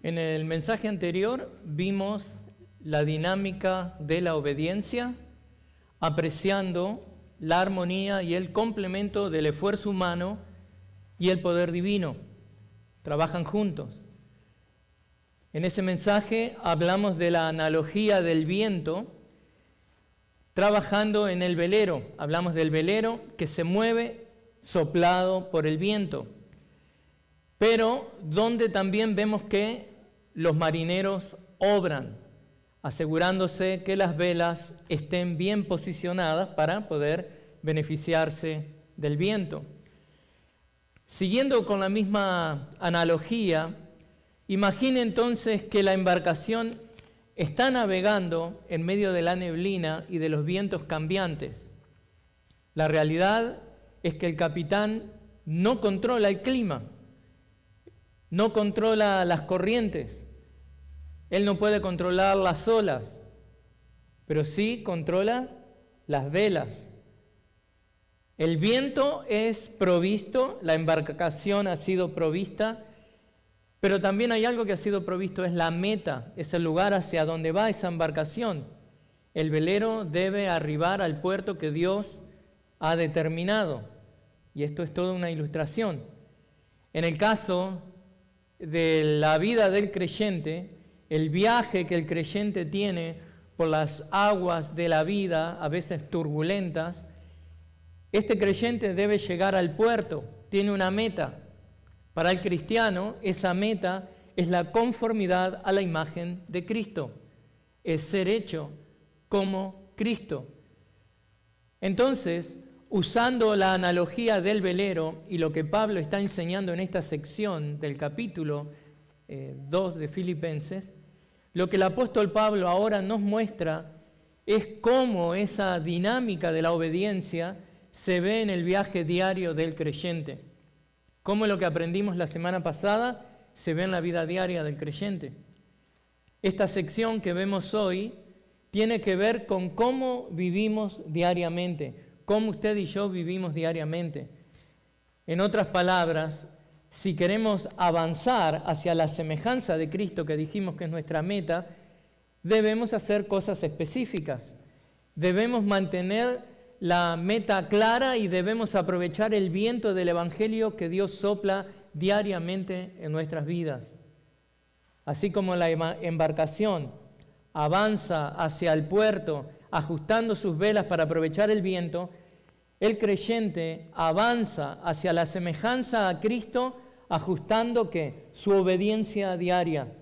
En el mensaje anterior vimos la dinámica de la obediencia, apreciando la armonía y el complemento del esfuerzo humano y el poder divino. Trabajan juntos. En ese mensaje hablamos de la analogía del viento trabajando en el velero. Hablamos del velero que se mueve soplado por el viento, pero donde también vemos que los marineros obran, asegurándose que las velas estén bien posicionadas para poder beneficiarse del viento. Siguiendo con la misma analogía, imagine entonces que la embarcación está navegando en medio de la neblina y de los vientos cambiantes. La realidad es que el capitán no controla el clima, no controla las corrientes, él no puede controlar las olas, pero sí controla las velas. El viento es provisto, la embarcación ha sido provista, pero también hay algo que ha sido provisto, es la meta, es el lugar hacia donde va esa embarcación. El velero debe arribar al puerto que Dios ha determinado, y esto es toda una ilustración. En el caso de la vida del creyente, el viaje que el creyente tiene por las aguas de la vida, a veces turbulentas, este creyente debe llegar al puerto, tiene una meta. Para el cristiano, esa meta es la conformidad a la imagen de Cristo, es ser hecho como Cristo. Entonces, usando la analogía del velero y lo que Pablo está enseñando en esta sección del capítulo 2 de Filipenses, lo que el apóstol Pablo ahora nos muestra es cómo esa dinámica de la obediencia se ve en el viaje diario del creyente. Cómo lo que aprendimos la semana pasada se ve en la vida diaria del creyente. Esta sección que vemos hoy tiene que ver con cómo vivimos diariamente, cómo usted y yo vivimos diariamente. En otras palabras, si queremos avanzar hacia la semejanza de Cristo, que dijimos que es nuestra meta, debemos hacer cosas específicas. Debemos mantener la meta clara y debemos aprovechar el viento del Evangelio que Dios sopla diariamente en nuestras vidas. Así como la embarcación avanza hacia el puerto, ajustando sus velas para aprovechar el viento, el creyente avanza hacia la semejanza a Cristo, ajustando ¿qué? Su obediencia diaria,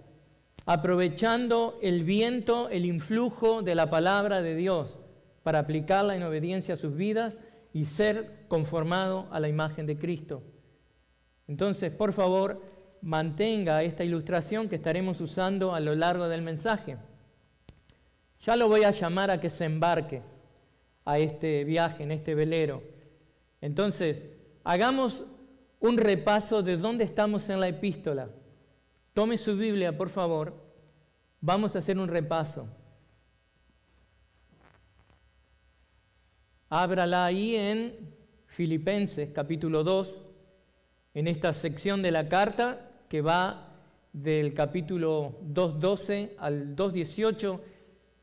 aprovechando el viento, el influjo de la palabra de Dios, para aplicarla en obediencia a sus vidas y ser conformado a la imagen de Cristo. Entonces, por favor, mantenga esta ilustración que estaremos usando a lo largo del mensaje. Ya lo voy a llamar a que se embarque a este viaje, en este velero. Entonces, hagamos un repaso de dónde estamos en la epístola. Tome su Biblia, por favor. Vamos a hacer un repaso. Ábrala ahí en Filipenses, capítulo 2, en esta sección de la carta que va del capítulo 2:12 al 2:18.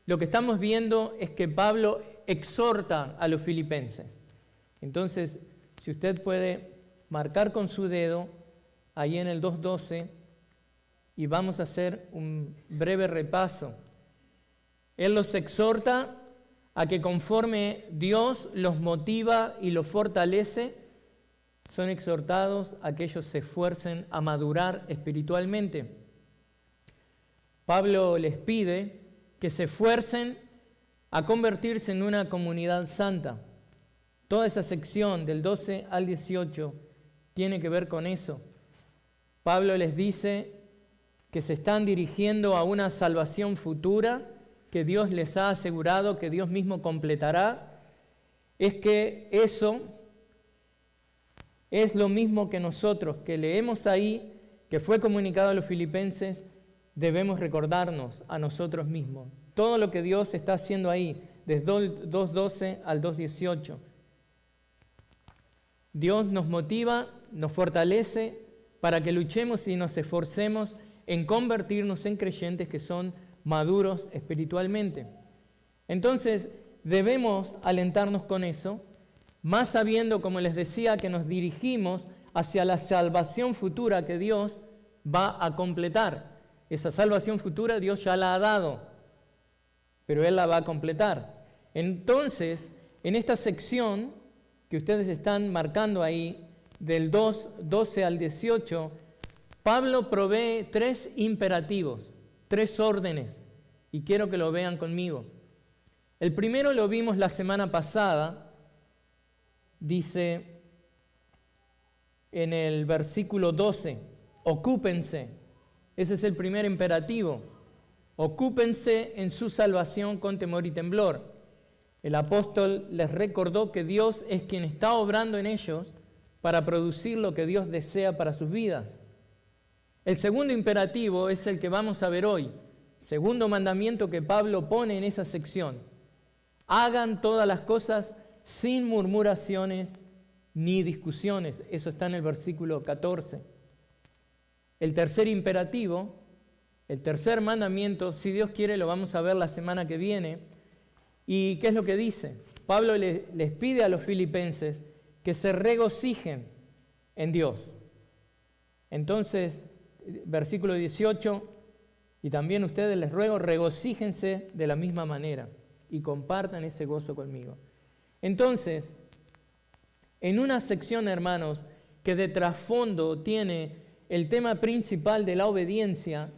Lo que estamos viendo es que Pablo exhorta a los filipenses. Entonces, si usted puede marcar con su dedo ahí en el 2:12 y vamos a hacer un breve repaso. Él los exhorta a que conforme Dios los motiva y los fortalece, son exhortados a que ellos se esfuercen a madurar espiritualmente. Pablo les pide que se esfuercen a convertirse en una comunidad santa. Toda esa sección del 12 al 18 tiene que ver con eso. Pablo les dice que se están dirigiendo a una salvación futura que Dios les ha asegurado, que Dios mismo completará. Es que eso es lo mismo que nosotros, que leemos ahí, que fue comunicado a los filipenses, debemos recordarnos a nosotros mismos. Todo lo que Dios está haciendo ahí, desde el 2:12 al 2:18. Dios nos motiva, nos fortalece para que luchemos y nos esforcemos en convertirnos en creyentes que son maduros espiritualmente. Entonces, debemos alentarnos con eso, más sabiendo, como les decía, que nos dirigimos hacia la salvación futura que Dios va a completar. Esa salvación futura Dios ya la ha dado, pero Él la va a completar. Entonces, en esta sección que ustedes están marcando ahí, del 12 al 18, Pablo provee 3 imperativos, 3 órdenes, y quiero que lo vean conmigo. El primero lo vimos la semana pasada, dice en el versículo 12, ocúpense. Ese es el primer imperativo. Ocúpense en su salvación con temor y temblor. El apóstol les recordó que Dios es quien está obrando en ellos para producir lo que Dios desea para sus vidas. El segundo imperativo es el que vamos a ver hoy. Segundo mandamiento que Pablo pone en esa sección. Hagan todas las cosas sin murmuraciones ni discusiones. Eso está en el versículo 14. El tercer imperativo, el tercer mandamiento, si Dios quiere lo vamos a ver la semana que viene. ¿Y qué es lo que dice? Pablo les pide a los filipenses que se regocijen en Dios. Entonces, versículo 18, y también ustedes les ruego, regocíjense de la misma manera y compartan ese gozo conmigo. Entonces, en una sección, hermanos, que de trasfondo tiene el tema principal de la obediencia,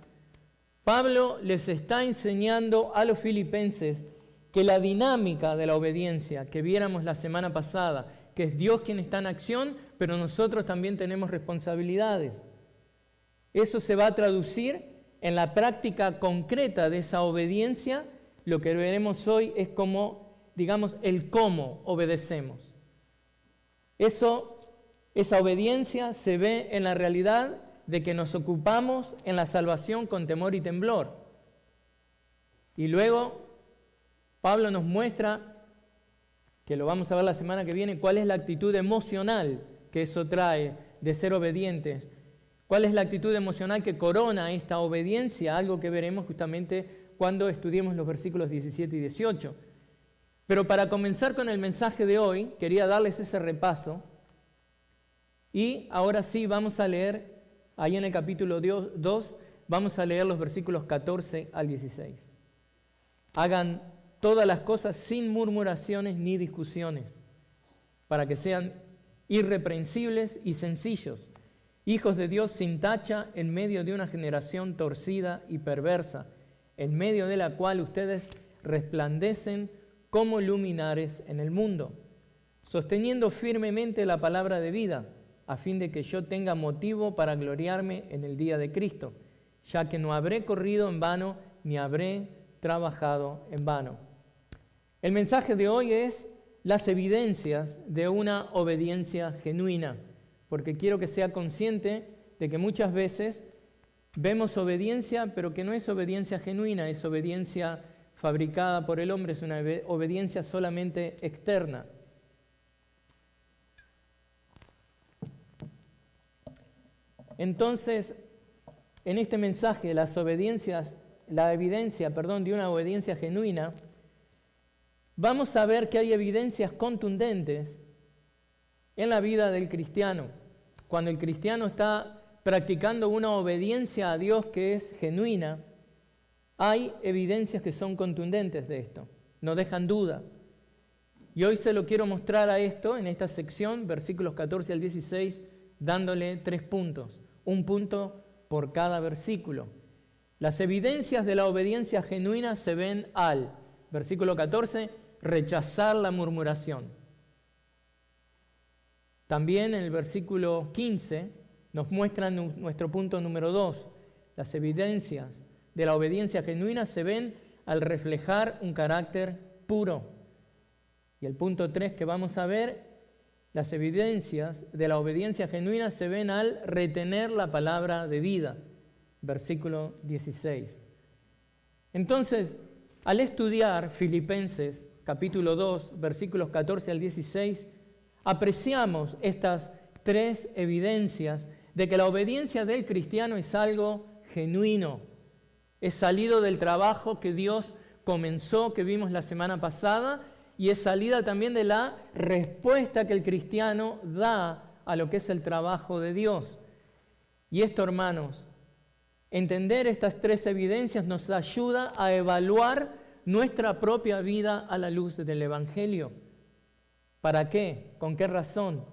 Pablo les está enseñando a los filipenses que la dinámica de la obediencia que viéramos la semana pasada, que es Dios quien está en acción, pero nosotros también tenemos responsabilidades. Eso se va a traducir en la práctica concreta de esa obediencia. Lo que veremos hoy es como, digamos, el cómo obedecemos. Esa obediencia se ve en la realidad de que nos ocupamos en la salvación con temor y temblor. Y luego Pablo nos muestra, que lo vamos a ver la semana que viene, cuál es la actitud emocional que eso trae de ser obedientes. ¿Cuál es la actitud emocional que corona esta obediencia? Algo que veremos justamente cuando estudiemos los versículos 17 y 18. Pero para comenzar con el mensaje de hoy, quería darles ese repaso. Y ahora sí vamos a leer, ahí en el capítulo 2, vamos a leer los versículos 14 al 16. Hagan todas las cosas sin murmuraciones ni discusiones, para que sean irreprensibles y sencillos, hijos de Dios sin tacha en medio de una generación torcida y perversa, en medio de la cual ustedes resplandecen como luminares en el mundo, sosteniendo firmemente la palabra de vida, a fin de que yo tenga motivo para gloriarme en el día de Cristo, ya que no habré corrido en vano ni habré trabajado en vano. El mensaje de hoy es las evidencias de una obediencia genuina, porque quiero que sea consciente de que muchas veces vemos obediencia, pero que no es obediencia genuina, es obediencia fabricada por el hombre, es una obediencia solamente externa. Entonces, en este mensaje, la evidencia de una obediencia genuina, vamos a ver que hay evidencias contundentes en la vida del cristiano. Cuando el cristiano está practicando una obediencia a Dios que es genuina, hay evidencias que son contundentes de esto, no dejan duda. Y hoy se lo quiero mostrar a esto, en esta sección, versículos 14 al 16, dándole 3 puntos, un punto por cada versículo. Las evidencias de la obediencia genuina se ven al, versículo 14, rechazar la murmuración. También en el versículo 15 nos muestra nuestro punto número 2. Las evidencias de la obediencia genuina se ven al reflejar un carácter puro. Y el punto 3 que vamos a ver, las evidencias de la obediencia genuina se ven al retener la palabra de vida. Versículo 16. Entonces, al estudiar Filipenses capítulo 2, versículos 14 al 16, apreciamos estas 3 evidencias de que la obediencia del cristiano es algo genuino. Es salido del trabajo que Dios comenzó, que vimos la semana pasada, y es salida también de la respuesta que el cristiano da a lo que es el trabajo de Dios. Y esto, hermanos, entender estas tres evidencias nos ayuda a evaluar nuestra propia vida a la luz del Evangelio. ¿Para qué? ¿Con qué razón?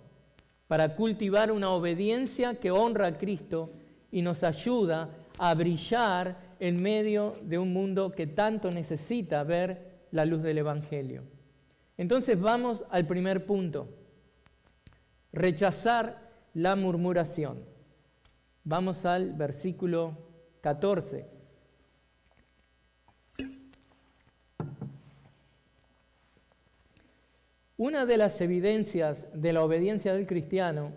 Para cultivar una obediencia que honra a Cristo y nos ayuda a brillar en medio de un mundo que tanto necesita ver la luz del Evangelio. Entonces vamos al primer punto: rechazar la murmuración. Vamos al versículo 14. Una de las evidencias de la obediencia del cristiano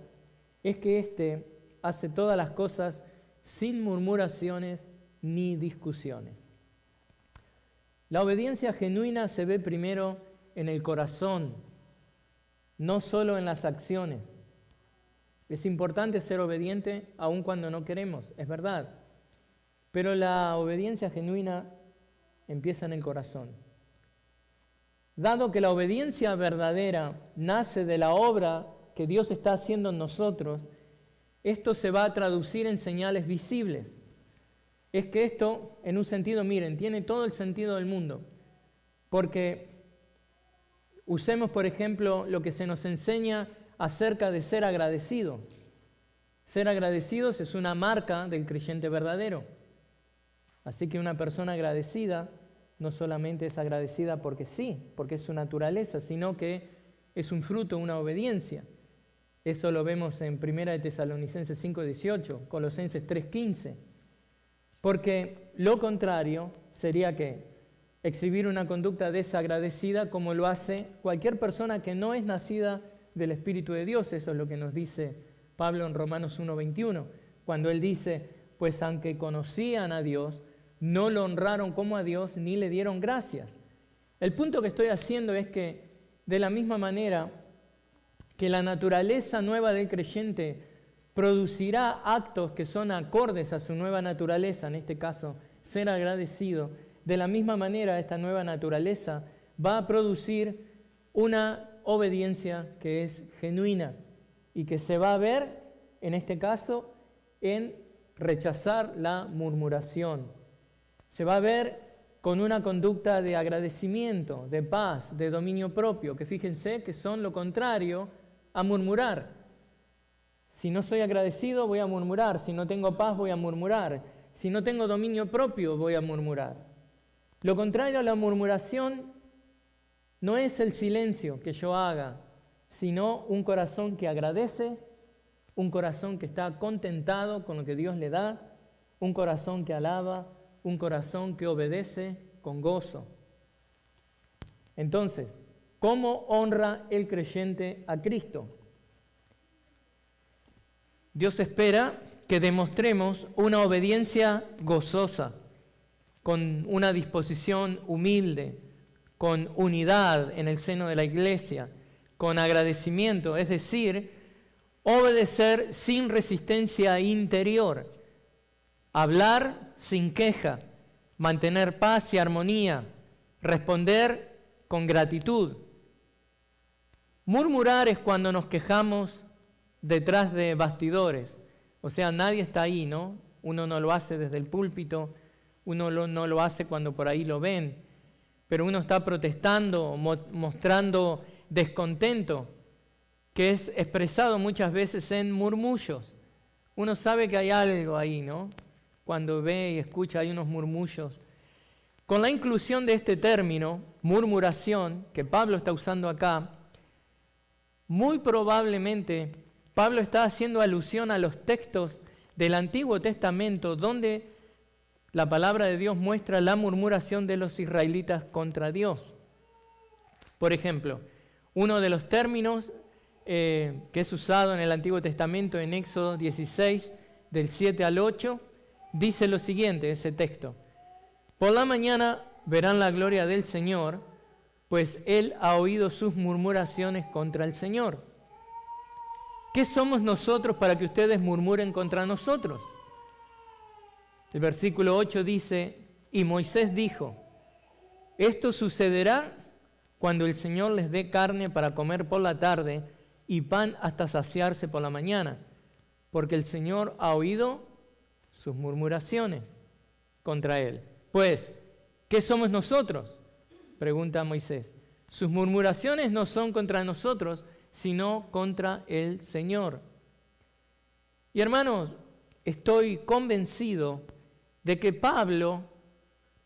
es que éste hace todas las cosas sin murmuraciones ni discusiones. La obediencia genuina se ve primero en el corazón, no solo en las acciones. Es importante ser obediente aun cuando no queremos, es verdad, pero la obediencia genuina empieza en el corazón. Dado que la obediencia verdadera nace de la obra que Dios está haciendo en nosotros, esto se va a traducir en señales visibles. Es que esto, en un sentido, miren, tiene todo el sentido del mundo. Porque usemos, por ejemplo, lo que se nos enseña acerca de ser agradecidos. Ser agradecidos es una marca del creyente verdadero. Así que una persona agradecida no solamente es agradecida porque sí, porque es su naturaleza, sino que es un fruto, una obediencia. Eso lo vemos en 1 de Tesalonicenses 5:18, Colosenses 3:15. Porque lo contrario sería que exhibir una conducta desagradecida como lo hace cualquier persona que no es nacida del Espíritu de Dios. Eso es lo que nos dice Pablo en Romanos 1:21, cuando él dice, pues aunque conocían a Dios, no lo honraron como a Dios ni le dieron gracias. El punto que estoy haciendo es que de la misma manera que la naturaleza nueva del creyente producirá actos que son acordes a su nueva naturaleza, en este caso ser agradecido, de la misma manera esta nueva naturaleza va a producir una obediencia que es genuina y que se va a ver, en este caso, en rechazar la murmuración. Se va a ver con una conducta de agradecimiento, de paz, de dominio propio, que fíjense que son lo contrario a murmurar. Si no soy agradecido, voy a murmurar. Si no tengo paz, voy a murmurar. Si no tengo dominio propio, voy a murmurar. Lo contrario a la murmuración no es el silencio que yo haga, sino un corazón que agradece, un corazón que está contentado con lo que Dios le da, un corazón que alaba, un corazón que obedece con gozo. Entonces, ¿cómo honra el creyente a Cristo? Dios espera que demostremos una obediencia gozosa, con una disposición humilde, con unidad en el seno de la iglesia, con agradecimiento, es decir, obedecer sin resistencia interior, hablar sin queja, mantener paz y armonía, responder con gratitud. Murmurar es cuando nos quejamos detrás de bastidores, o sea, nadie está ahí, ¿no? Uno no lo hace desde el púlpito, uno no lo hace cuando por ahí lo ven, pero uno está protestando, mostrando descontento, que es expresado muchas veces en murmullos. Uno sabe que hay algo ahí, ¿no? Cuando ve y escucha hay unos murmullos. Con la inclusión de este término, murmuración, que Pablo está usando acá, muy probablemente Pablo está haciendo alusión a los textos del Antiguo Testamento donde la palabra de Dios muestra la murmuración de los israelitas contra Dios. Por ejemplo, uno de los términos que es usado en el Antiguo Testamento en Éxodo 16, del 7 al 8, dice lo siguiente, ese texto: por la mañana verán la gloria del Señor, pues Él ha oído sus murmuraciones contra el Señor. ¿Qué somos nosotros para que ustedes murmuren contra nosotros? El versículo 8 dice, y Moisés dijo, esto sucederá cuando el Señor les dé carne para comer por la tarde y pan hasta saciarse por la mañana, porque el Señor ha oído sus murmuraciones contra él. Pues, ¿qué somos nosotros?, pregunta Moisés. Sus murmuraciones no son contra nosotros, sino contra el Señor. Y hermanos, estoy convencido de que Pablo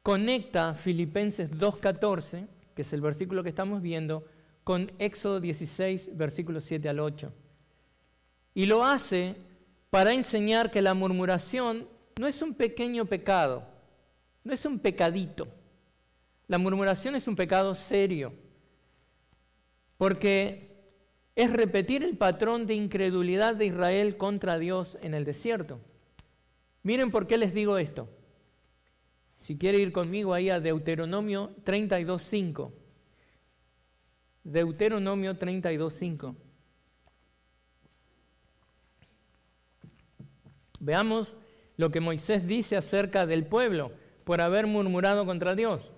conecta Filipenses 2:14, que es el versículo que estamos viendo, con Éxodo 16, versículos 7 al 8. Y lo hace para enseñar que la murmuración no es un pequeño pecado, no es un pecadito. La murmuración es un pecado serio, porque es repetir el patrón de incredulidad de Israel contra Dios en el desierto. Miren por qué les digo esto. Si quiere ir conmigo ahí a Deuteronomio 32:5. Deuteronomio 32:5. Veamos lo que Moisés dice acerca del pueblo por haber murmurado contra Dios.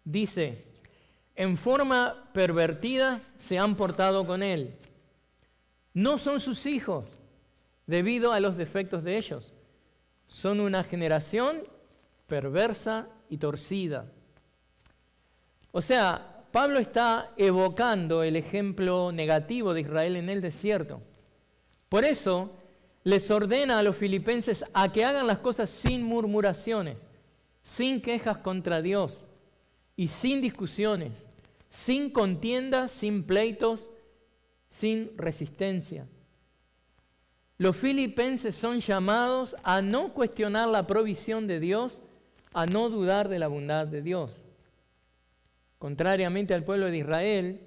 Dice, en forma pervertida se han portado con él. No son sus hijos, debido a los defectos de ellos. Son una generación perversa y torcida. O sea, Pablo está evocando el ejemplo negativo de Israel en el desierto. Por eso, les ordena a los filipenses a que hagan las cosas sin murmuraciones, sin quejas contra Dios y sin discusiones, sin contiendas, sin pleitos, sin resistencia. Los filipenses son llamados a no cuestionar la provisión de Dios, a no dudar de la bondad de Dios. Contrariamente al pueblo de Israel,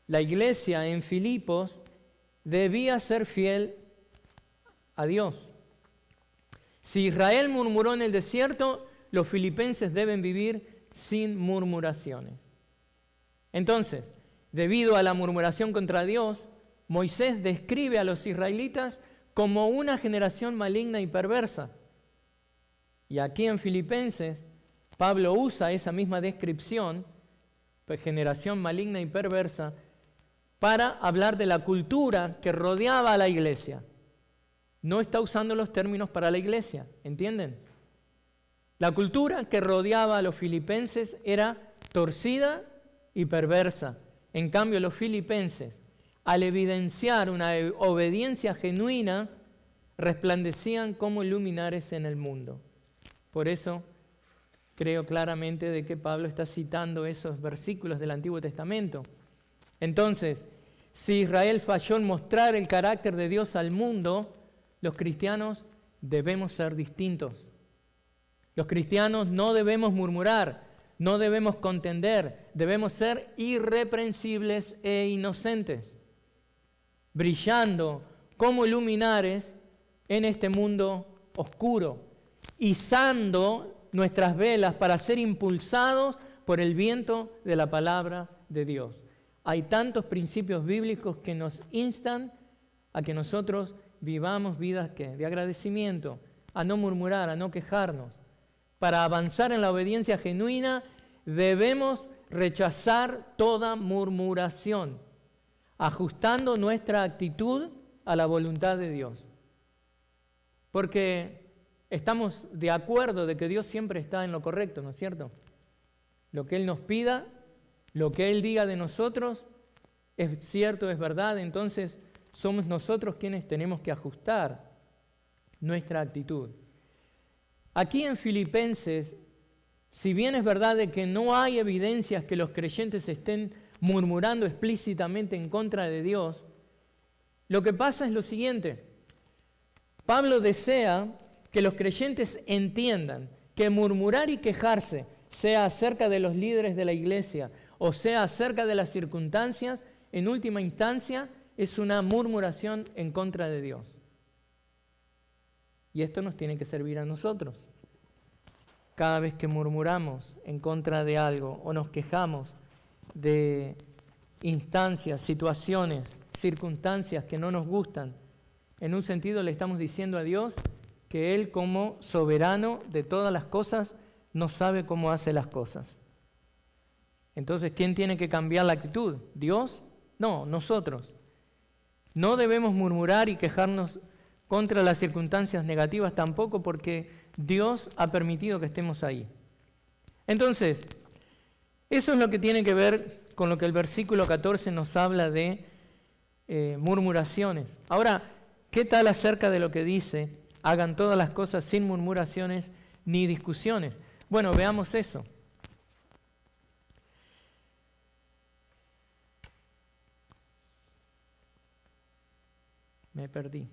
la iglesia en Filipos debía ser fiel a Dios. Si Israel murmuró en el desierto, los filipenses deben vivir sin murmuraciones. Entonces, debido a la murmuración contra Dios, Moisés describe a los israelitas como una generación maligna y perversa. Y aquí en Filipenses, Pablo usa esa misma descripción, pues generación maligna y perversa, para hablar de la cultura que rodeaba a la iglesia. No está usando los términos para la iglesia, ¿entienden? La cultura que rodeaba a los filipenses era torcida y perversa. En cambio, los filipenses, al evidenciar una obediencia genuina, resplandecían como luminares en el mundo. Por eso, creo claramente de que Pablo está citando esos versículos del Antiguo Testamento. Entonces, si Israel falló en mostrar el carácter de Dios al mundo, los cristianos debemos ser distintos. Los cristianos no debemos murmurar, no debemos contender, debemos ser irreprensibles e inocentes, brillando como luminares en este mundo oscuro, izando nuestras velas para ser impulsados por el viento de la palabra de Dios. Hay tantos principios bíblicos que nos instan a que nosotros vivamos vidas de agradecimiento, a no murmurar, a no quejarnos. Para avanzar en la obediencia genuina, debemos rechazar toda murmuración, ajustando nuestra actitud a la voluntad de Dios. Porque estamos de acuerdo de que Dios siempre está en lo correcto, ¿no es cierto? Lo que Él nos pida, lo que Él diga de nosotros, es cierto, es verdad. Entonces somos nosotros quienes tenemos que ajustar nuestra actitud. Aquí en Filipenses, si bien es verdad de que no hay evidencias que los creyentes estén murmurando explícitamente en contra de Dios, lo que pasa es lo siguiente. Pablo desea que los creyentes entiendan que murmurar y quejarse, sea acerca de los líderes de la iglesia o sea acerca de las circunstancias, en última instancia es una murmuración en contra de Dios. Y esto nos tiene que servir a nosotros. Cada vez que murmuramos en contra de algo o nos quejamos de instancias, situaciones, circunstancias que no nos gustan, En un sentido le estamos diciendo a Dios que Él, como soberano de todas las cosas, no sabe cómo hace las cosas. Entonces, ¿quién tiene que cambiar la actitud? ¿Dios? No, nosotros. No debemos murmurar y quejarnos contra las circunstancias negativas tampoco, porque Dios ha permitido que estemos ahí. Entonces, eso es lo que tiene que ver con lo que el versículo 14 nos habla de murmuraciones. Ahora, ¿qué tal acerca de lo que dice? Hagan todas las cosas sin murmuraciones ni discusiones. Bueno, veamos eso. Me perdí.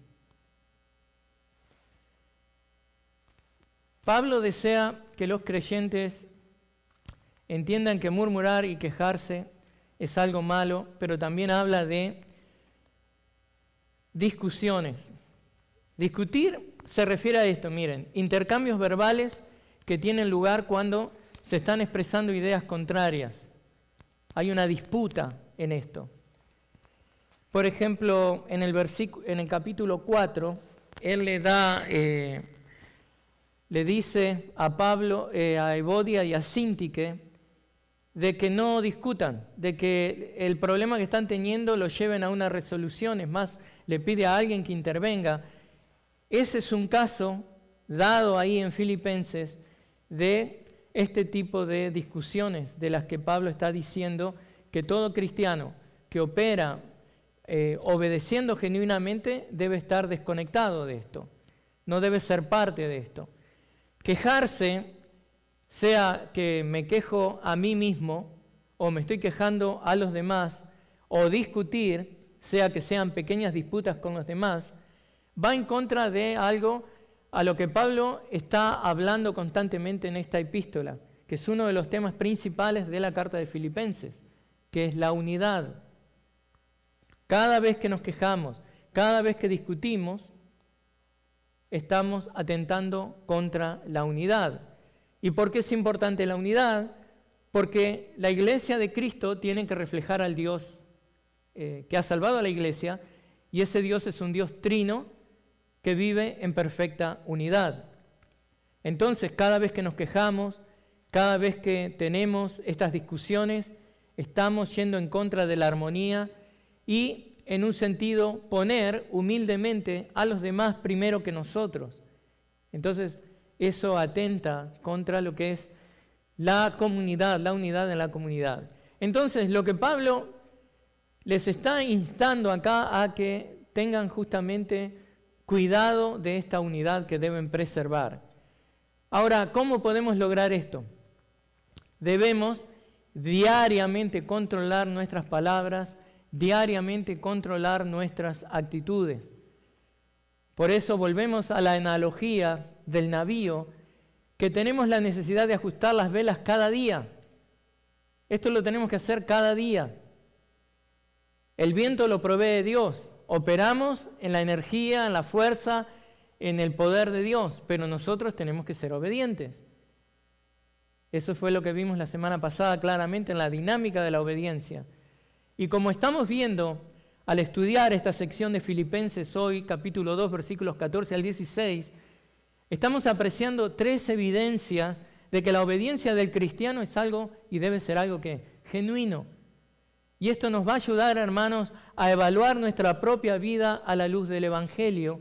Pablo desea que los creyentes entiendan que murmurar y quejarse es algo malo, pero también habla de discusiones. Discutir se refiere a esto, miren, intercambios verbales que tienen lugar cuando se están expresando ideas contrarias. Hay una disputa en esto. Por ejemplo, en el capítulo 4, él le dice a Pablo, a Evodia y a Síntique, de que no discutan, de que el problema que están teniendo lo lleven a una resolución, es más, le pide a alguien que intervenga. Ese es un caso dado ahí en Filipenses de este tipo de discusiones de las que Pablo está diciendo que todo cristiano que opera obedeciendo genuinamente debe estar desconectado de esto, no debe ser parte de esto. Quejarse, sea que me quejo a mí mismo o me estoy quejando a los demás, o discutir, sea que sean pequeñas disputas con los demás, va en contra de algo a lo que Pablo está hablando constantemente en esta epístola, que es uno de los temas principales de la carta de Filipenses, que es la unidad. Cada vez que nos quejamos, cada vez que discutimos, estamos atentando contra la unidad. ¿Y por qué es importante la unidad? Porque la iglesia de Cristo tiene que reflejar al Dios que ha salvado a la iglesia, y ese Dios es un Dios trino que vive en perfecta unidad. Entonces, cada vez que nos quejamos, cada vez que tenemos estas discusiones, estamos yendo en contra de la armonía y, en un sentido, poner humildemente a los demás primero que nosotros. Entonces, eso atenta contra lo que es la comunidad, la unidad en la comunidad. Entonces, lo que Pablo les está instando acá a que tengan justamente cuidado de esta unidad que deben preservar. Ahora, ¿cómo podemos lograr esto? Debemos diariamente controlar nuestras palabras, diariamente controlar nuestras actitudes. Por eso volvemos a la analogía del navío, que tenemos la necesidad de ajustar las velas cada día. Esto lo tenemos que hacer cada día. El viento lo provee Dios. Operamos en la energía, en la fuerza, en el poder de Dios, pero nosotros tenemos que ser obedientes. Eso fue lo que vimos la semana pasada claramente en la dinámica de la obediencia. Y como estamos viendo al estudiar esta sección de Filipenses hoy, capítulo 2, versículos 14 al 16, estamos apreciando 3 evidencias de que la obediencia del cristiano es algo y debe ser algo que genuino. Y esto nos va a ayudar, hermanos, a evaluar nuestra propia vida a la luz del Evangelio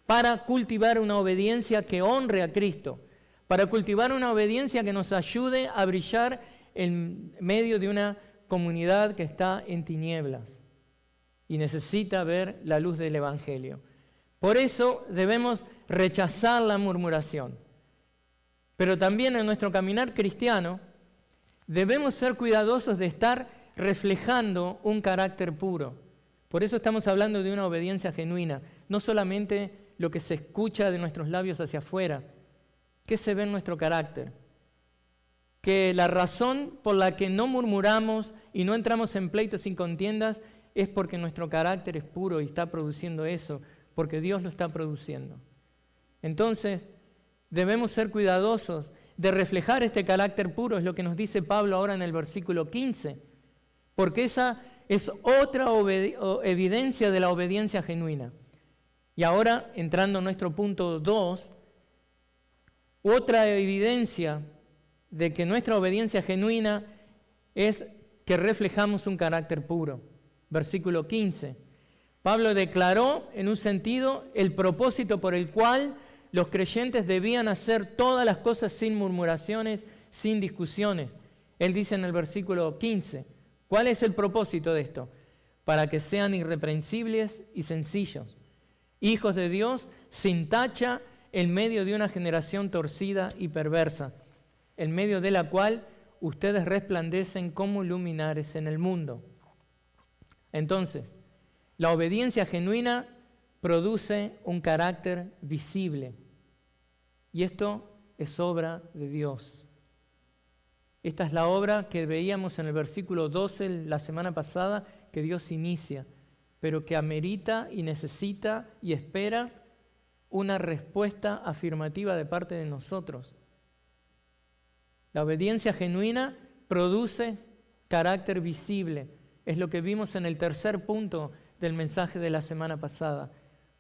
para cultivar una obediencia que honre a Cristo, para cultivar una obediencia que nos ayude a brillar en medio de una comunidad que está en tinieblas y necesita ver la luz del Evangelio. Por eso debemos rechazar la murmuración. Pero también en nuestro caminar cristiano debemos ser cuidadosos de estar reflejando un carácter puro. Por eso estamos hablando de una obediencia genuina, no solamente lo que se escucha de nuestros labios hacia afuera, ¿qué se ve en nuestro carácter? Que la razón por la que no murmuramos y no entramos en pleitos y contiendas es porque nuestro carácter es puro y está produciendo eso, porque Dios lo está produciendo. Entonces, debemos ser cuidadosos de reflejar este carácter puro, es lo que nos dice Pablo ahora en el versículo 15, porque esa es otra evidencia de la obediencia genuina. Y ahora, entrando a nuestro punto 2, otra evidencia de que nuestra obediencia genuina es que reflejamos un carácter puro. Versículo 15. Pablo declaró, en un sentido, el propósito por el cual los creyentes debían hacer todas las cosas sin murmuraciones, sin discusiones. Él dice en el versículo 15, ¿cuál es el propósito de esto? Para que sean irreprensibles y sencillos, hijos de Dios sin tacha en medio de una generación torcida y perversa, en medio de la cual ustedes resplandecen como luminares en el mundo. Entonces, la obediencia genuina produce un carácter visible. Y esto es obra de Dios. Esta es la obra que veíamos en el versículo 12 la semana pasada, que Dios inicia, pero que amerita y necesita y espera una respuesta afirmativa de parte de nosotros. La obediencia genuina produce carácter visible. Es lo que vimos en el tercer punto del mensaje de la semana pasada.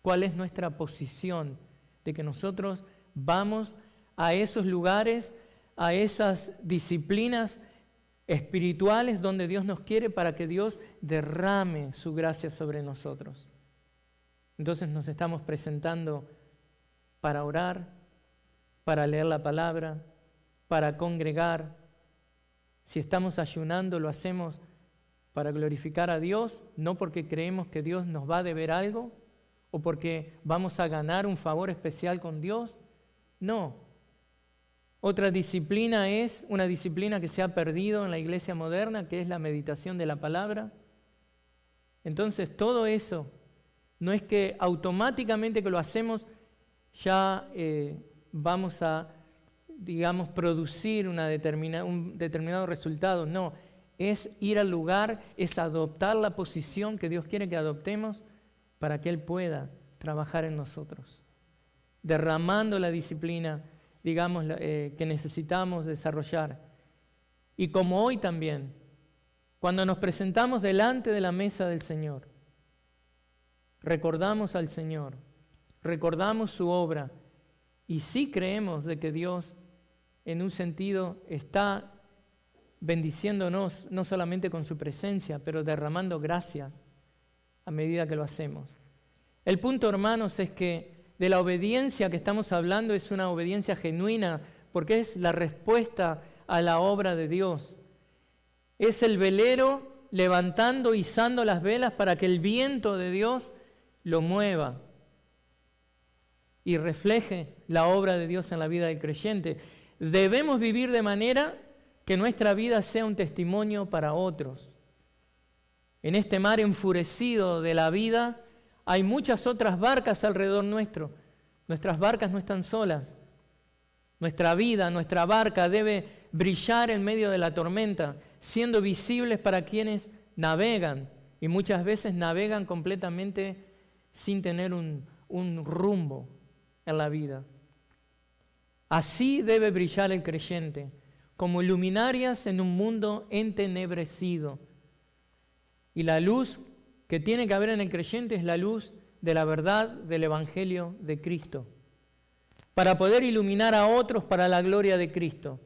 ¿Cuál es nuestra posición? De que nosotros vamos a esos lugares, a esas disciplinas espirituales donde Dios nos quiere para que Dios derrame su gracia sobre nosotros. Entonces nos estamos presentando para orar, para leer la palabra, para congregar. Si estamos ayunando, lo hacemos para glorificar a Dios, no porque creemos que Dios nos va a deber algo o porque vamos a ganar un favor especial con Dios. No. Otra disciplina es una disciplina que se ha perdido en la iglesia moderna, que es la meditación de la palabra. Entonces, todo eso no es que automáticamente que lo hacemos ya vamos a, digamos, producir un determinado resultado. No, es ir al lugar, es adoptar la posición que Dios quiere que adoptemos para que Él pueda trabajar en nosotros, derramando la disciplina, digamos, que necesitamos desarrollar. Y como hoy también, cuando nos presentamos delante de la mesa del Señor, recordamos al Señor, recordamos su obra, y sí creemos de que Dios, en un sentido, está bendiciéndonos, no solamente con su presencia, pero derramando gracia a medida que lo hacemos. El punto, hermanos, es que de la obediencia que estamos hablando es una obediencia genuina, porque es la respuesta a la obra de Dios. Es el velero levantando, izando las velas para que el viento de Dios lo mueva y refleje la obra de Dios en la vida del creyente. Debemos vivir de manera que nuestra vida sea un testimonio para otros. En este mar enfurecido de la vida hay muchas otras barcas alrededor nuestro. Nuestras barcas no están solas. Nuestra vida, nuestra barca debe brillar en medio de la tormenta, siendo visibles para quienes navegan, y muchas veces navegan completamente sin tener un rumbo en la vida. Así debe brillar el creyente, como luminarias en un mundo entenebrecido. Y la luz que tiene que haber en el creyente es la luz de la verdad del Evangelio de Cristo, para poder iluminar a otros para la gloria de Cristo.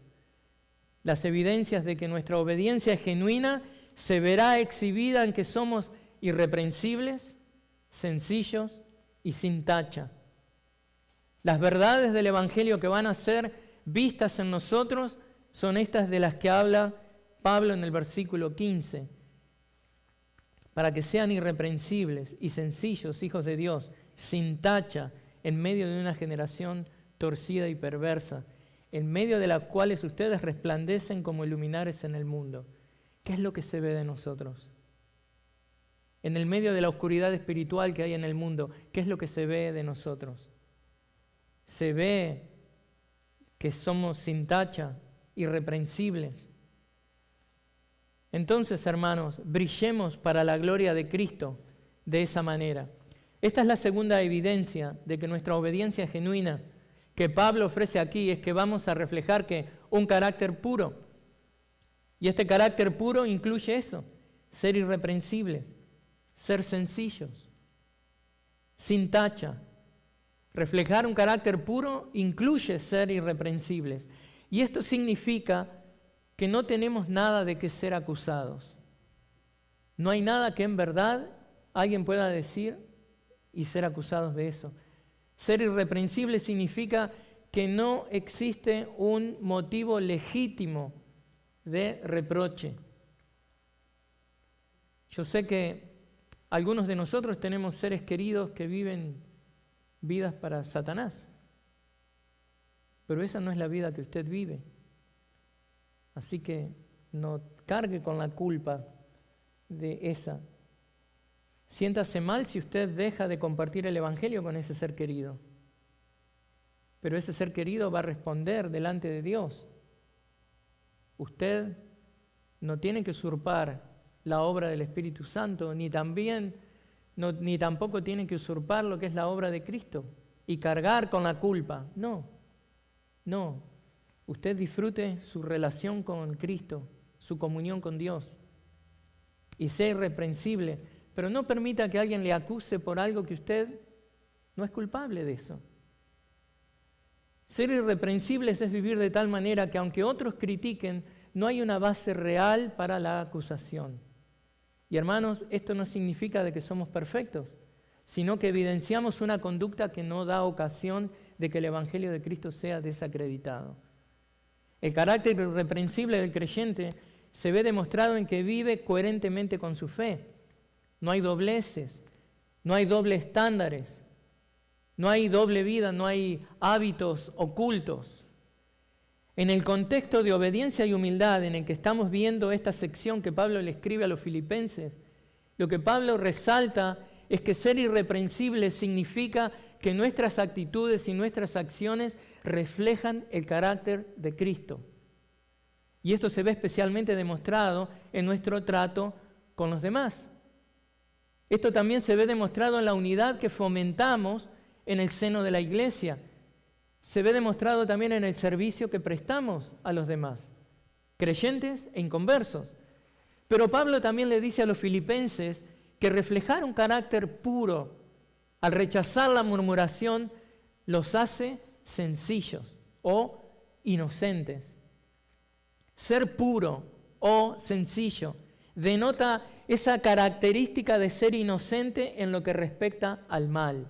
Las evidencias de que nuestra obediencia es genuina se verá exhibida en que somos irreprensibles, sencillos y sin tacha. Las verdades del Evangelio que van a ser vistas en nosotros son estas de las que habla Pablo en el versículo 15. Para que sean irreprensibles y sencillos hijos de Dios, sin tacha, en medio de una generación torcida y perversa, en medio de las cuales ustedes resplandecen como luminares en el mundo. ¿Qué es lo que se ve de nosotros? En el medio de la oscuridad espiritual que hay en el mundo, ¿qué es lo que se ve de nosotros? Se ve que somos sin tacha, irreprensibles. Entonces, hermanos, brillemos para la gloria de Cristo de esa manera. Esta es la segunda evidencia de que nuestra obediencia genuina que Pablo ofrece aquí es que vamos a reflejar que un carácter puro. Y este carácter puro incluye eso, ser irreprensibles, ser sencillos, sin tacha. Reflejar un carácter puro incluye ser irreprensibles. Y esto significa que no tenemos nada de qué ser acusados. No hay nada que en verdad alguien pueda decir y ser acusados de eso. Ser irreprensible significa que no existe un motivo legítimo de reproche. Yo sé que algunos de nosotros tenemos seres queridos que viven vidas para Satanás, pero esa no es la vida que usted vive. Así que no cargue con la culpa de esa. Siéntase mal si usted deja de compartir el Evangelio con ese ser querido. Pero ese ser querido va a responder delante de Dios. Usted no tiene que usurpar la obra del Espíritu Santo, ni tampoco tiene que usurpar lo que es la obra de Cristo y cargar con la culpa. No. Usted disfrute su relación con Cristo, su comunión con Dios, y sea irreprensible, pero no permita que alguien le acuse por algo que usted no es culpable de eso. Ser irreprensibles es vivir de tal manera que aunque otros critiquen, no hay una base real para la acusación. Y hermanos, esto no significa de que somos perfectos, sino que evidenciamos una conducta que no da ocasión de que el Evangelio de Cristo sea desacreditado. El carácter irreprensible del creyente se ve demostrado en que vive coherentemente con su fe. No hay dobleces, no hay dobles estándares, no hay doble vida, no hay hábitos ocultos. En el contexto de obediencia y humildad en el que estamos viendo esta sección que Pablo le escribe a los filipenses, lo que Pablo resalta es que ser irreprensible significa que nuestras actitudes y nuestras acciones reflejan el carácter de Cristo. Y esto se ve especialmente demostrado en nuestro trato con los demás. Esto también se ve demostrado en la unidad que fomentamos en el seno de la iglesia. Se ve demostrado también en el servicio que prestamos a los demás, creyentes e inconversos. Pero Pablo también le dice a los filipenses que reflejar un carácter puro, al rechazar la murmuración, los hace sencillos o inocentes. Ser puro o sencillo denota esa característica de ser inocente en lo que respecta al mal.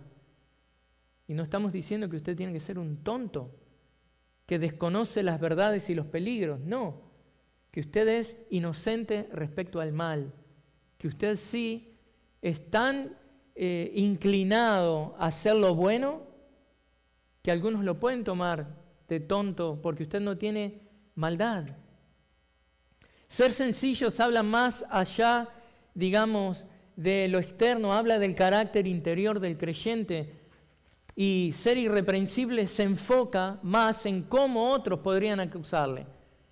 Y no estamos diciendo que usted tiene que ser un tonto, que desconoce las verdades y los peligros. No, que usted es inocente respecto al mal, que usted sí es tan inclinado a hacer lo bueno que algunos lo pueden tomar de tonto porque usted no tiene maldad. Ser sencillos habla más allá, digamos, de lo externo, habla del carácter interior del creyente. Y ser irreprensible se enfoca más en cómo otros podrían acusarle.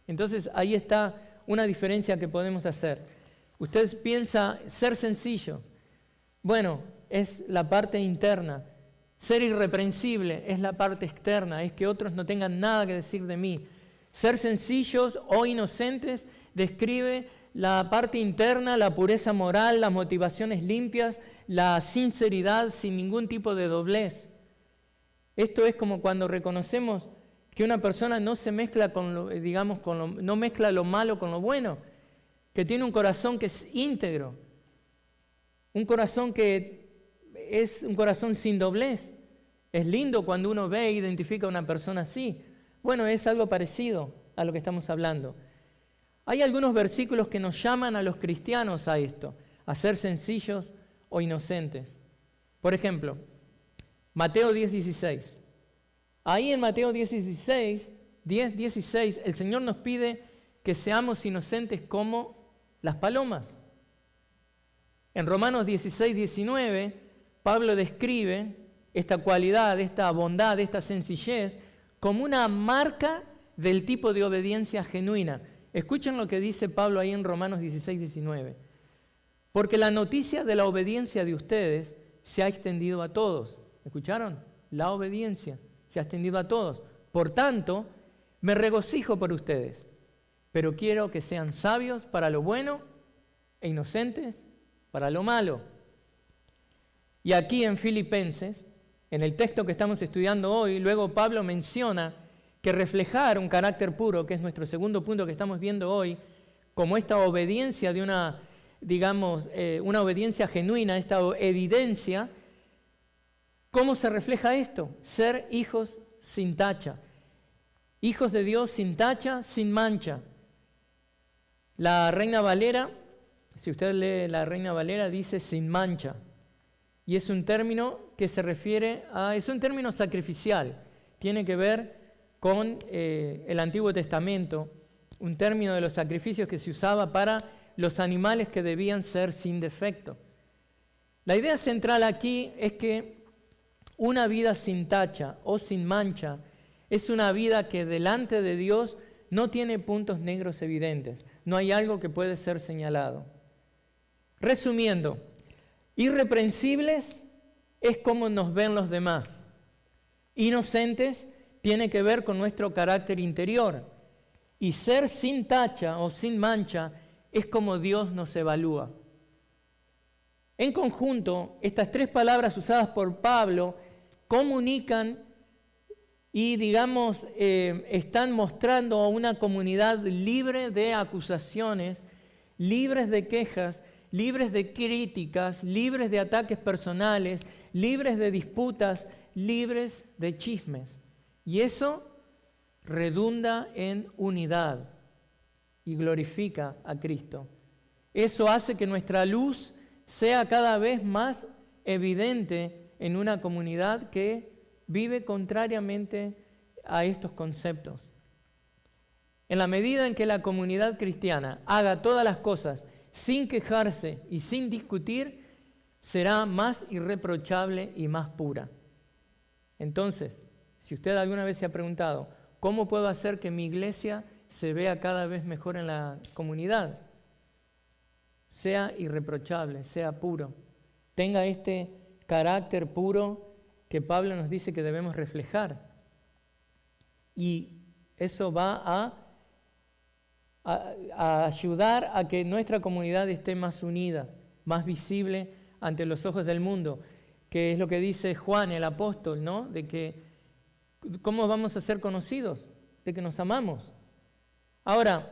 Entonces ahí está una diferencia que podemos hacer. Usted piensa ser sencillo. Bueno, es la parte interna. Ser irreprensible es la parte externa, es que otros no tengan nada que decir de mí. Ser sencillos o inocentes describe la parte interna, la pureza moral, las motivaciones limpias, la sinceridad sin ningún tipo de doblez. Esto es como cuando reconocemos que una persona no se mezcla no mezcla lo malo con lo bueno, que tiene un corazón que es íntegro, un corazón que es un corazón sin doblez. Es lindo cuando uno ve e identifica a una persona así. Bueno, es algo parecido a lo que estamos hablando. Hay algunos versículos que nos llaman a los cristianos a esto, a ser sencillos o inocentes. Por ejemplo, Mateo 10:16. Ahí en Mateo 10:16, el Señor nos pide que seamos inocentes como las palomas. En Romanos 16:19, Pablo describe esta cualidad, esta bondad, esta sencillez como una marca del tipo de obediencia genuina. Escuchen lo que dice Pablo ahí en Romanos 16:19. Porque la noticia de la obediencia de ustedes se ha extendido a todos. ¿Escucharon? La obediencia se ha extendido a todos. Por tanto, me regocijo por ustedes, pero quiero que sean sabios para lo bueno e inocentes para lo malo. Y aquí en Filipenses, en el texto que estamos estudiando hoy, luego Pablo menciona que reflejar un carácter puro, que es nuestro segundo punto que estamos viendo hoy, como esta obediencia de una, digamos, una obediencia genuina, esta evidencia, ¿cómo se refleja esto? Ser hijos sin tacha. Hijos de Dios sin tacha, sin mancha. La Reina Valera, si usted lee la Reina Valera, dice sin mancha. Y es un término que se refiere a, es un término sacrificial. Tiene que ver con el Antiguo Testamento, un término de los sacrificios que se usaba para los animales que debían ser sin defecto. La idea central aquí es que una vida sin tacha o sin mancha es una vida que delante de Dios no tiene puntos negros evidentes, no hay algo que puede ser señalado. Resumiendo, irreprensibles es como nos ven los demás. Inocentes tiene que ver con nuestro carácter interior. Y ser sin tacha o sin mancha es como Dios nos evalúa. En conjunto, estas tres palabras usadas por Pablo comunican y, digamos, están mostrando a una comunidad libre de acusaciones, libres de quejas, libres de críticas, libres de ataques personales, libres de disputas, libres de chismes. Y eso redunda en unidad y glorifica a Cristo. Eso hace que nuestra luz sea cada vez más evidente en una comunidad que vive contrariamente a estos conceptos. En la medida en que la comunidad cristiana haga todas las cosas sin quejarse y sin discutir, será más irreprochable y más pura. Entonces, si usted alguna vez se ha preguntado, ¿cómo puedo hacer que mi iglesia se vea cada vez mejor en la comunidad? Sea irreprochable, sea puro, tenga este carácter puro que Pablo nos dice que debemos reflejar. Y eso va a ayudar a que nuestra comunidad esté más unida, más visible ante los ojos del mundo, que es lo que dice Juan, el apóstol, ¿no? De que, ¿cómo vamos a ser conocidos? De que nos amamos. Ahora,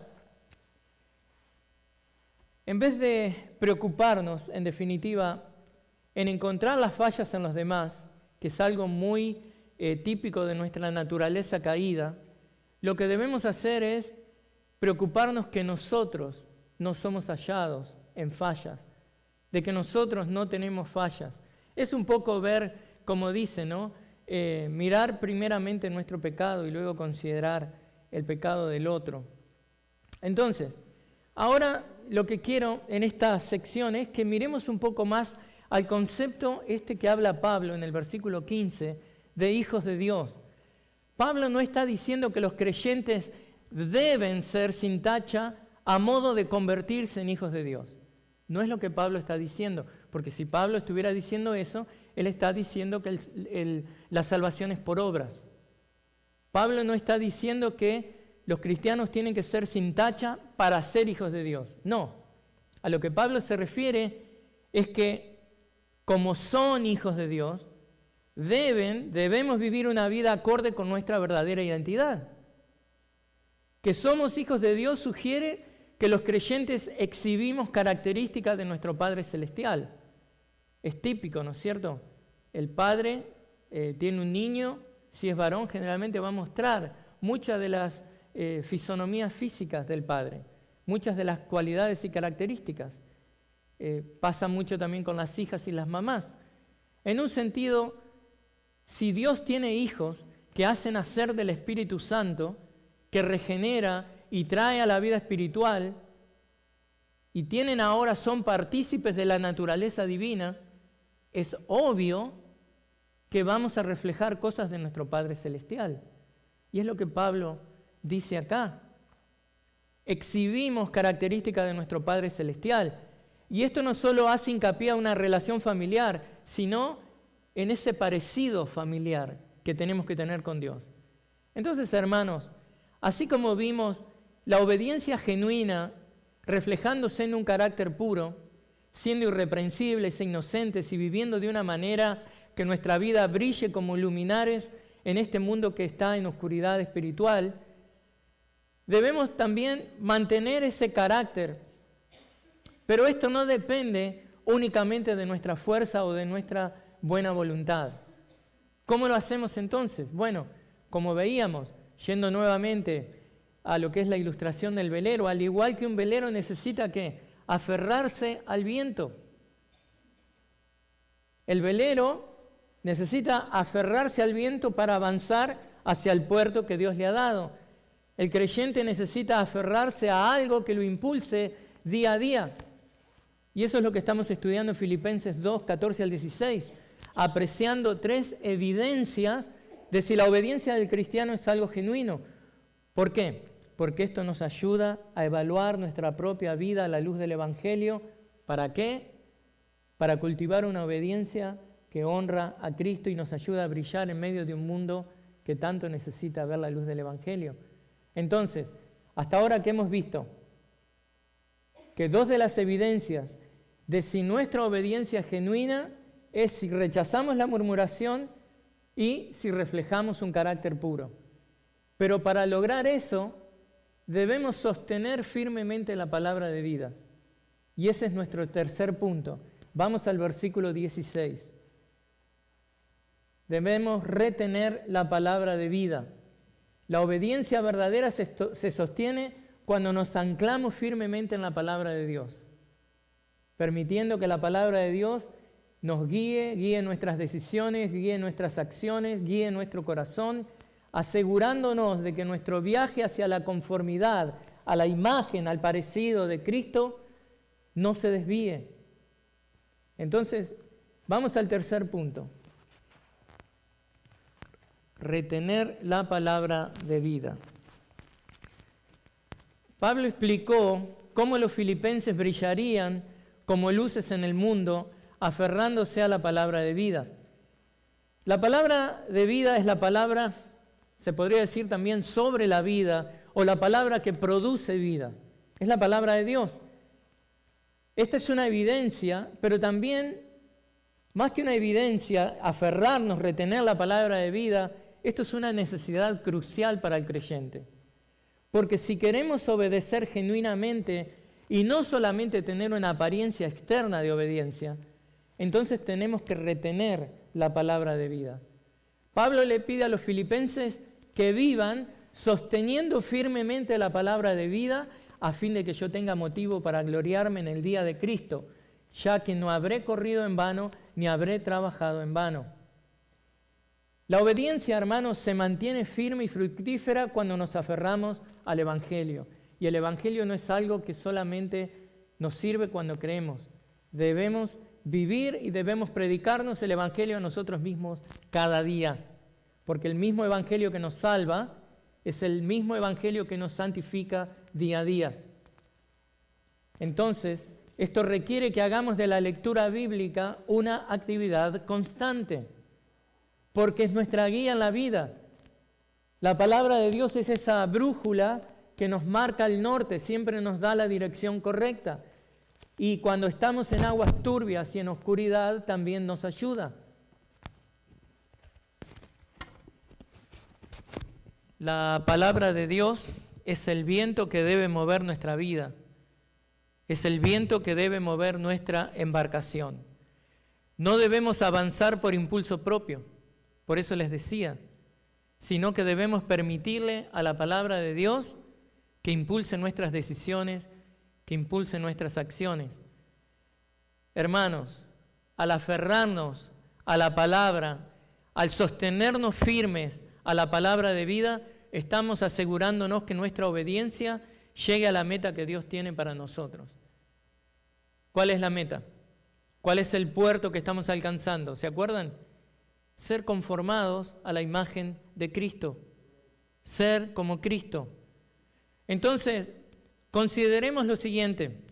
en vez de preocuparnos, en definitiva, en encontrar las fallas en los demás, que es algo muy típico de nuestra naturaleza caída, lo que debemos hacer es preocuparnos que nosotros no somos hallados en fallas, de que nosotros no tenemos fallas. Es un poco ver, como dice, ¿no? Mirar primeramente nuestro pecado y luego considerar el pecado del otro. Entonces, ahora lo que quiero en esta sección es que miremos un poco más al concepto que habla Pablo en el versículo 15 de hijos de Dios. Pablo no está diciendo que los creyentes deben ser sin tacha a modo de convertirse en hijos de Dios. No es lo que Pablo está diciendo, porque si Pablo estuviera diciendo eso, él está diciendo que la salvación es por obras. Pablo no está diciendo que los cristianos tienen que ser sin tacha para ser hijos de Dios. No. A lo que Pablo se refiere es que como son hijos de Dios, debemos vivir una vida acorde con nuestra verdadera identidad. Que somos hijos de Dios sugiere que los creyentes exhibimos características de nuestro Padre Celestial. Es típico, ¿no es cierto? El Padre tiene un niño, si es varón, generalmente va a mostrar muchas de las fisonomías físicas del Padre, muchas de las cualidades y características. Pasa mucho también con las hijas y las mamás. En un sentido, si Dios tiene hijos que hacen nacer del Espíritu Santo, que regenera y trae a la vida espiritual, y son partícipes de la naturaleza divina, es obvio que vamos a reflejar cosas de nuestro Padre Celestial. Y es lo que Pablo dice acá. Exhibimos características de nuestro Padre Celestial. Y esto no solo hace hincapié a una relación familiar, sino en ese parecido familiar que tenemos que tener con Dios. Entonces, hermanos, así como vimos la obediencia genuina reflejándose en un carácter puro, siendo irreprensibles e inocentes y viviendo de una manera que nuestra vida brille como luminares en este mundo que está en oscuridad espiritual, debemos también mantener ese carácter. Pero esto no depende únicamente de nuestra fuerza o de nuestra buena voluntad. ¿Cómo lo hacemos entonces? Bueno, como veíamos, yendo nuevamente a lo que es la ilustración del velero, al igual que un velero necesita ¿qué? Aferrarse al viento. El velero necesita aferrarse al viento para avanzar hacia el puerto que Dios le ha dado. El creyente necesita aferrarse a algo que lo impulse día a día. Y eso es lo que estamos estudiando en Filipenses 2, 14 al 16, apreciando 3 evidencias de si la obediencia del cristiano es algo genuino. ¿Por qué? Porque esto nos ayuda a evaluar nuestra propia vida a la luz del Evangelio. ¿Para qué? Para cultivar una obediencia que honra a Cristo y nos ayuda a brillar en medio de un mundo que tanto necesita ver la luz del Evangelio. Entonces, hasta ahora que hemos visto que 2 de las evidencias de si nuestra obediencia es genuina es si rechazamos la murmuración y si reflejamos un carácter puro. Pero para lograr eso, debemos sostener firmemente la palabra de vida. Y ese es nuestro tercer punto. Vamos al versículo 16. Debemos retener la palabra de vida. La obediencia verdadera se sostiene cuando nos anclamos firmemente en la palabra de Dios, permitiendo que la palabra de Dios nos guíe nuestras decisiones, guíe nuestras acciones, guíe nuestro corazón, asegurándonos de que nuestro viaje hacia la conformidad, a la imagen, al parecido de Cristo, no se desvíe. Entonces, vamos al tercer punto. Retener la palabra de vida. Pablo explicó cómo los filipenses brillarían como luces en el mundo, aferrándose a la palabra de vida. La palabra de vida es la palabra, se podría decir también sobre la vida, o la palabra que produce vida. Es la palabra de Dios. Esta es una evidencia, pero también, más que una evidencia, aferrarnos, retener la palabra de vida, esto es una necesidad crucial para el creyente. Porque si queremos obedecer genuinamente y no solamente tener una apariencia externa de obediencia, entonces tenemos que retener la palabra de vida. Pablo le pide a los filipenses que vivan sosteniendo firmemente la palabra de vida a fin de que yo tenga motivo para gloriarme en el día de Cristo, ya que no habré corrido en vano ni habré trabajado en vano. La obediencia, hermanos, se mantiene firme y fructífera cuando nos aferramos al Evangelio. Y el Evangelio no es algo que solamente nos sirve cuando creemos. Debemos vivir y debemos predicarnos el Evangelio a nosotros mismos cada día. Porque el mismo Evangelio que nos salva es el mismo Evangelio que nos santifica día a día. Entonces, esto requiere que hagamos de la lectura bíblica una actividad constante, porque es nuestra guía en la vida. La palabra de Dios es esa brújula que nos marca el norte, siempre nos da la dirección correcta. Y cuando estamos en aguas turbias y en oscuridad, también nos ayuda. La palabra de Dios es el viento que debe mover nuestra vida. Es el viento que debe mover nuestra embarcación. No debemos avanzar por impulso propio. Por eso les decía, sino que debemos permitirle a la palabra de Dios que impulse nuestras decisiones, que impulse nuestras acciones. Hermanos, al aferrarnos a la palabra, al sostenernos firmes a la palabra de vida, estamos asegurándonos que nuestra obediencia llegue a la meta que Dios tiene para nosotros. ¿Cuál es la meta? ¿Cuál es el puerto que estamos alcanzando? ¿Se acuerdan? Ser conformados a la imagen de Cristo. Ser como Cristo. Entonces, consideremos lo siguiente.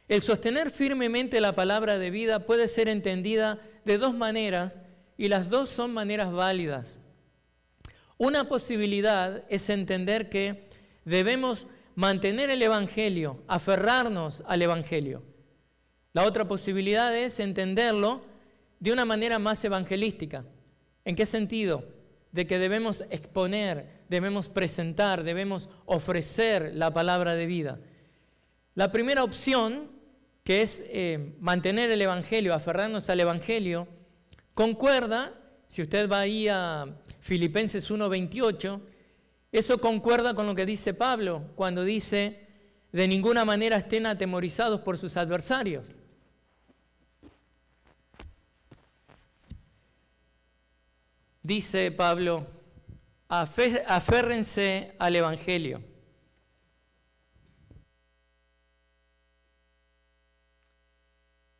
El sostener firmemente la palabra de vida puede ser entendida de 2 maneras y las 2 son maneras válidas. Una posibilidad es entender que debemos mantener el Evangelio, aferrarnos al Evangelio. La otra posibilidad es entenderlo de una manera más evangelística. ¿En qué sentido? De que debemos exponer, debemos presentar, debemos ofrecer la palabra de vida. La primera opción, que es mantener el Evangelio, aferrarnos al Evangelio, concuerda, si usted va ahí a Filipenses 1:28, eso concuerda con lo que dice Pablo cuando dice, de ninguna manera estén atemorizados por sus adversarios. Dice Pablo, aférrense al Evangelio.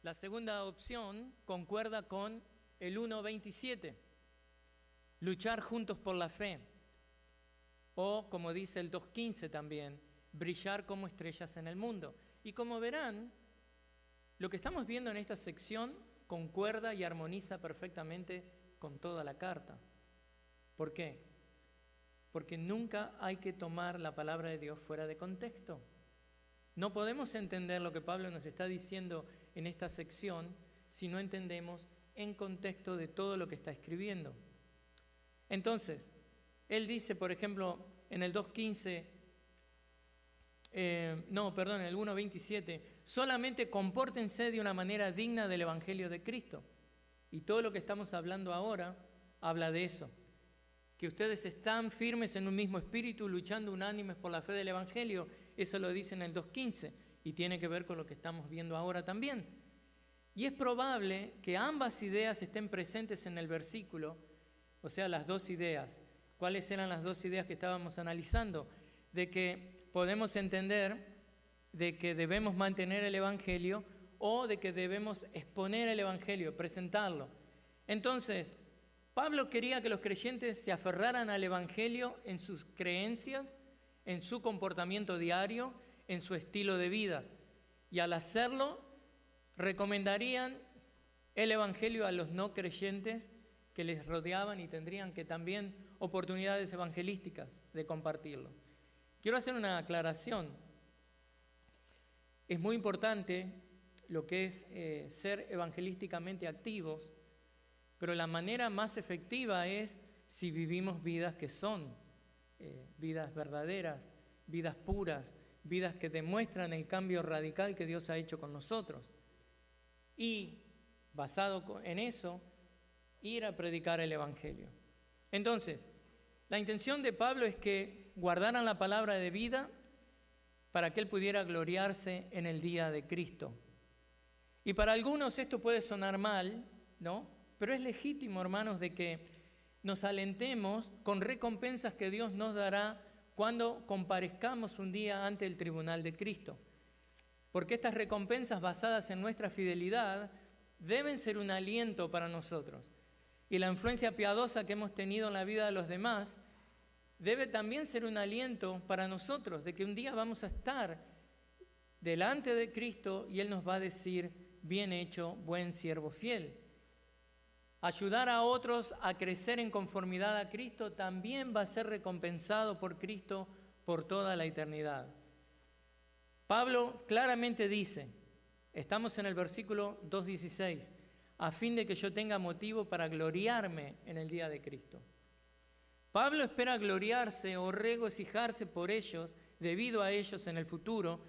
La segunda opción concuerda con el 1:27, luchar juntos por la fe. O, como dice el 2:15 también, brillar como estrellas en el mundo. Y como verán, lo que estamos viendo en esta sección concuerda y armoniza perfectamente con toda la carta. ¿Por qué? Porque nunca hay que tomar la palabra de Dios fuera de contexto. No podemos entender lo que Pablo nos está diciendo en esta sección si no entendemos en contexto de todo lo que está escribiendo. Entonces, él dice, por ejemplo, en el 2:15, en el 1:27, solamente compórtense de una manera digna del Evangelio de Cristo. Y todo lo que estamos hablando ahora habla de eso. Que ustedes están firmes en un mismo espíritu, luchando unánimes por la fe del Evangelio. Eso lo dice en el 2:15 y tiene que ver con lo que estamos viendo ahora también. Y es probable que ambas ideas estén presentes en el versículo, o sea, las dos ideas. ¿Cuáles eran las dos ideas que estábamos analizando? De que podemos entender de que debemos mantener el Evangelio o de que debemos exponer el Evangelio, presentarlo. Entonces, Pablo quería que los creyentes se aferraran al Evangelio en sus creencias, en su comportamiento diario, en su estilo de vida. Y al hacerlo, recomendarían el Evangelio a los no creyentes que les rodeaban y tendrían que también oportunidades evangelísticas de compartirlo. Quiero hacer una aclaración. Es muy importante lo que es ser evangelísticamente activos, pero la manera más efectiva es si vivimos vidas que son vidas verdaderas, vidas puras, vidas que demuestran el cambio radical que Dios ha hecho con nosotros. Y basado en eso, ir a predicar el Evangelio. Entonces, la intención de Pablo es que guardaran la palabra de vida para que él pudiera gloriarse en el día de Cristo. Y para algunos esto puede sonar mal, ¿no? Pero es legítimo, hermanos, de que nos alentemos con recompensas que Dios nos dará cuando comparezcamos un día ante el tribunal de Cristo. Porque estas recompensas basadas en nuestra fidelidad deben ser un aliento para nosotros. Y la influencia piadosa que hemos tenido en la vida de los demás debe también ser un aliento para nosotros, de que un día vamos a estar delante de Cristo y Él nos va a decir, bien hecho, buen siervo fiel. Ayudar a otros a crecer en conformidad a Cristo también va a ser recompensado por Cristo por toda la eternidad. Pablo claramente dice, estamos en el versículo 2:16, a fin de que yo tenga motivo para gloriarme en el día de Cristo. Pablo espera gloriarse o regocijarse por ellos, debido a ellos en el futuro,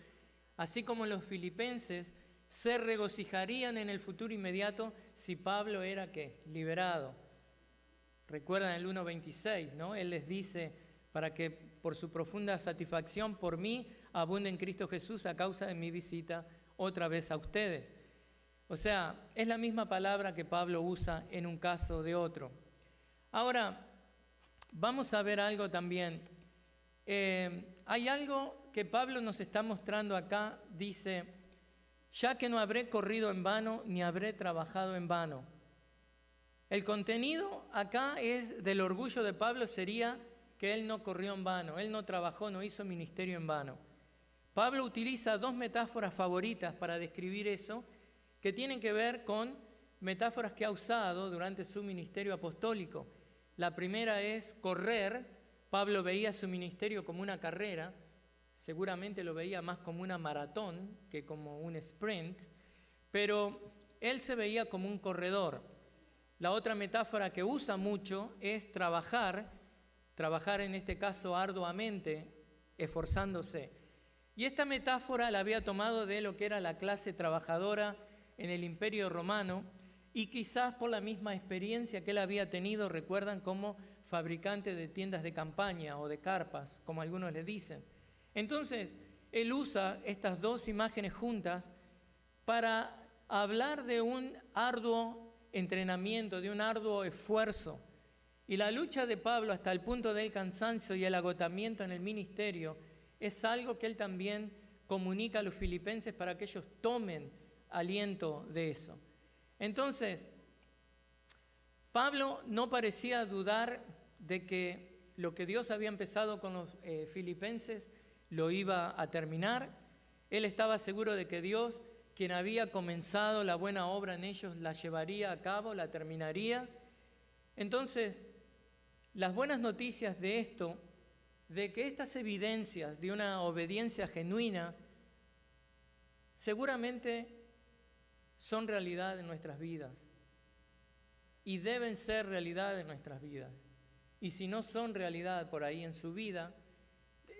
así como los filipenses se regocijarían en el futuro inmediato si Pablo era ¿qué? Liberado. Recuerdan el 1:26, ¿no? Él les dice, para que por su profunda satisfacción por mí abunde en Cristo Jesús a causa de mi visita otra vez a ustedes. O sea, es la misma palabra que Pablo usa en un caso de otro. Ahora, vamos a ver algo también. Hay algo que Pablo nos está mostrando acá, dice, ya que no habré corrido en vano, ni habré trabajado en vano. El contenido acá es del orgullo de Pablo sería que él no corrió en vano, él no trabajó, no hizo ministerio en vano. Pablo utiliza dos metáforas favoritas para describir eso, que tienen que ver con metáforas que ha usado durante su ministerio apostólico. La primera es correr. Pablo veía su ministerio como una carrera, seguramente lo veía más como una maratón que como un sprint, pero él se veía como un corredor. La otra metáfora que usa mucho es trabajar en este caso arduamente, esforzándose. Y esta metáfora la había tomado de lo que era la clase trabajadora en el Imperio Romano, y quizás por la misma experiencia que él había tenido, recuerdan, como fabricante de tiendas de campaña o de carpas, como algunos le dicen. Entonces, él usa estas dos imágenes juntas para hablar de un arduo entrenamiento, de un arduo esfuerzo. Y la lucha de Pablo hasta el punto del cansancio y el agotamiento en el ministerio es algo que él también comunica a los filipenses para que ellos tomen aliento de eso. Entonces, Pablo no parecía dudar de que lo que Dios había empezado con los filipenses lo iba a terminar. Él estaba seguro de que Dios, quien había comenzado la buena obra en ellos, la llevaría a cabo, la terminaría. Entonces, las buenas noticias de esto, de que estas evidencias de una obediencia genuina, seguramente son realidad en nuestras vidas y deben ser realidad en nuestras vidas. Y si no son realidad por ahí en su vida,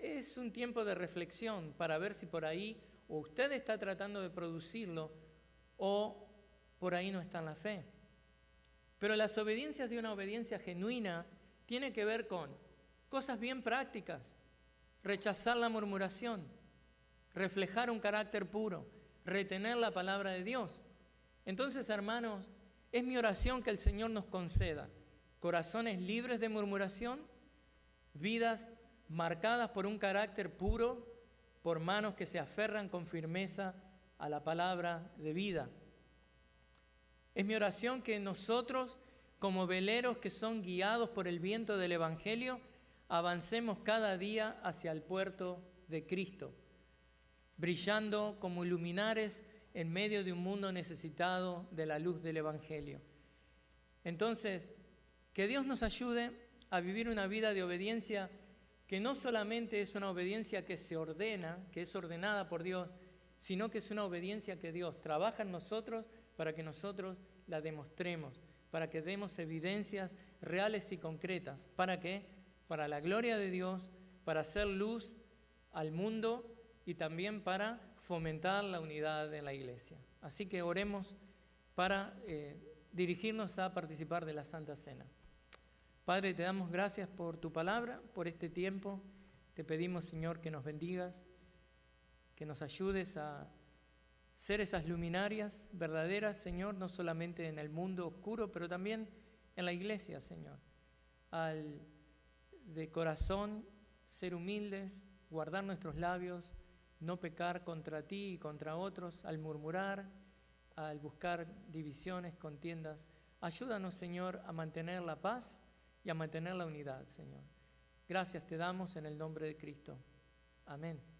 es un tiempo de reflexión para ver si por ahí o usted está tratando de producirlo o por ahí no está en la fe. Pero las obediencias de una obediencia genuina tiene que ver con cosas bien prácticas: rechazar la murmuración, reflejar un carácter puro, retener la palabra de Dios. Entonces, hermanos, es mi oración que el Señor nos conceda corazones libres de murmuración, vidas marcadas por un carácter puro, por manos que se aferran con firmeza a la palabra de vida. Es mi oración que nosotros, como veleros que son guiados por el viento del Evangelio, avancemos cada día hacia el puerto de Cristo, brillando como luminares en medio de un mundo necesitado de la luz del Evangelio. Entonces, que Dios nos ayude a vivir una vida de obediencia que no solamente es una obediencia que se ordena, que es ordenada por Dios, sino que es una obediencia que Dios trabaja en nosotros para que nosotros la demostremos, para que demos evidencias reales y concretas. ¿Para qué? Para la gloria de Dios, para hacer luz al mundo y también para fomentar la unidad en la iglesia. Así que oremos para dirigirnos a participar de la Santa Cena. Padre, te damos gracias por tu palabra, por este tiempo. Te pedimos, Señor, que nos bendigas, que nos ayudes a ser esas luminarias verdaderas, Señor, no solamente en el mundo oscuro, pero también en la iglesia, Señor. Al de corazón ser humildes, guardar nuestros labios, no pecar contra ti y contra otros, al murmurar, al buscar divisiones, contiendas. Ayúdanos, Señor, a mantener la paz y a mantener la unidad, Señor. Gracias te damos en el nombre de Cristo. Amén.